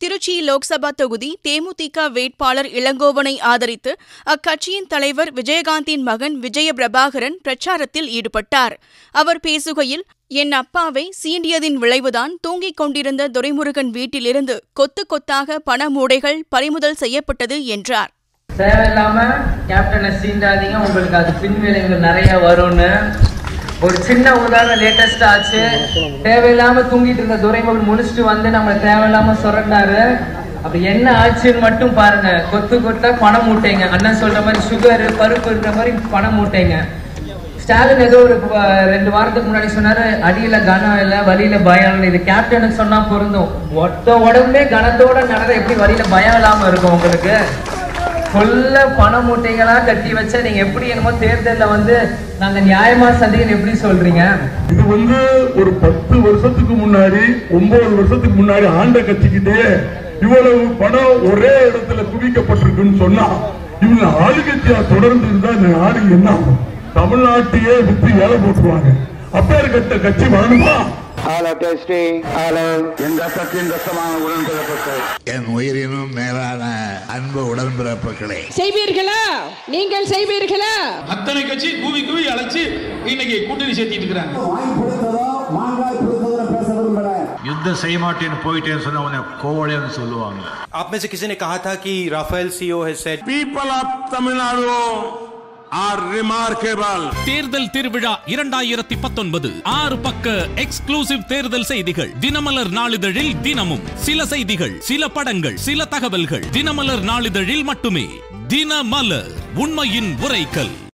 திருச்சி லோக்சபா தொகுதி தேமுதிக வேட்பாளர் இளங்கோவனை ஆதரித்து அக்கட்சியின் தலைவர் விஜயகாந்தின் மகன் விஜயபிரபாகரன் பிரச்சாரத்தில் ஈடுபட்டார். அவர் பேசுகையில், என் அப்பாவை சீண்டியதின் விளைவுதான் தூங்கிக் கொண்டிருந்த துரைமுருகன் வீட்டிலிருந்து கொத்து கொத்தாக பண மூடைகள் பறிமுதல் செய்யப்பட்டது என்றார். தேவையில்லாம கேப்டனை சீண்டாதீங்க, உங்களுக்கு அது பின்விளைவுகள் நிறைய வரும்னு ஒரு சின்ன உதாரணம் லேட்டஸ்டா ஆச்சு. தேவையில்லாம தூங்கிட்டு இருந்த துரைமுருகன் முடிச்சுட்டு வந்து நம்ம தேவையில்லாம சொரண்டாரு. அப்படி என்ன ஆச்சுன்னு மட்டும் பாருங்க. கொத்து கொத்தா பணம் மூட்டைங்க, அண்ணன் சொல்ற மாதிரி சுகர் பருப்புன்ற மாதிரி பணம் மூட்டைங்க. ஸ்டாலின் ஏதோ ஒரு 2 வாரத்துக்கு முன்னாடி சொன்னாரு, அடியில கனம் இல்ல வழியில பயம். இது கேப்டனுக்கு சொன்னா பொருந்தும். உடம்பே கனத்தோட நடந்த எப்படி வழியில பயம் இல்லாம இருக்கும் உங்களுக்கு? கொல்ல பண மூட்டைகளா கட்டி வச்சா நீங்க எப்படி என்னமோ தேர்தலில் வந்து நாங்க நியாயமா சந்திக்கணும் எப்படி சொல்றீங்க? இது ஒரு 10 வருஷத்துக்கு முன்னாடி 9 வருஷத்துக்கு முன்னாடி ஆண்ட கட்சிக்கிட்டே இவ்வளவு பணம் ஒரே இடத்துல குவிக்கப்பட்டிருக்குன்னு சொன்னா இவங்க ஆளுங்கட்சியா தொடர்ந்து இருந்தா இந்த நாடு என்ன ஆகும்? தமிழ்நாட்டையே வித்து ஏழை போட்டுருவாங்க. அப்பேற்பட்ட கட்சி வரணுமா? என் உயிரினும் மேலான அன்பு உடன்பிறப்புகளே, செய்வீர்களா? நீங்கள் செய்வீர்களா? அத்தனை கட்சி கூவி கூவி அழைச்சு இன்னைக்கு கூட்டணி சேர்த்திட்டு இருக்கிறாங்க. யுத்தம் செய்ய மாட்டேன்னு போயிட்டேன்னு சொன்னா உன்னை கோவலைன்னு சொல்லுவாங்க. आप में से किसी ने कहा था कि Rafale CEO has said people of Tamil Nadu are remarkable. தேர்தல் திருவிழா 2019 6 பக்க எக்ஸ்க்ளூசிவ் தேர்தல் செய்திகள். தினமலர் நாளிதழில் தினமும் சில செய்திகள், சில படங்கள், சில தகவல்கள். தினமலர் நாளிதழில் மட்டுமே. தினமலர், உண்மையின் உரைக்கல்.